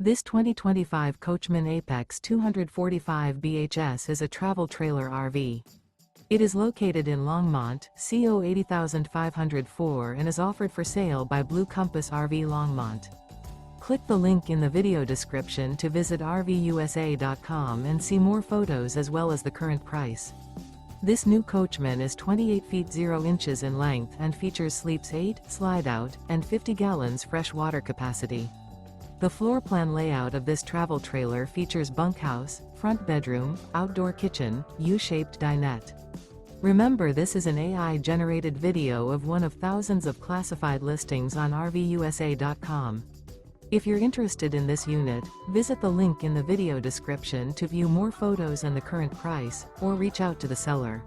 This 2025 Coachmen Apex 245 BHS is a travel trailer RV. It is located in Longmont, CO 80504 and is offered for sale by Blue Compass RV Longmont. Click the link in the video description to visit RVUSA.com and see more photos as well as the current price. This new Coachmen is 28 feet 0 inches in length and features sleeps 8, slide-out, and 50 gallons fresh water capacity. The floor plan layout of this travel trailer features bunkhouse, front bedroom, outdoor kitchen, U-shaped dinette. Remember, this is an AI-generated video of one of thousands of classified listings on RVUSA.com. If you're interested in this unit, visit the link in the video description to view more photos and the current price, or reach out to the seller.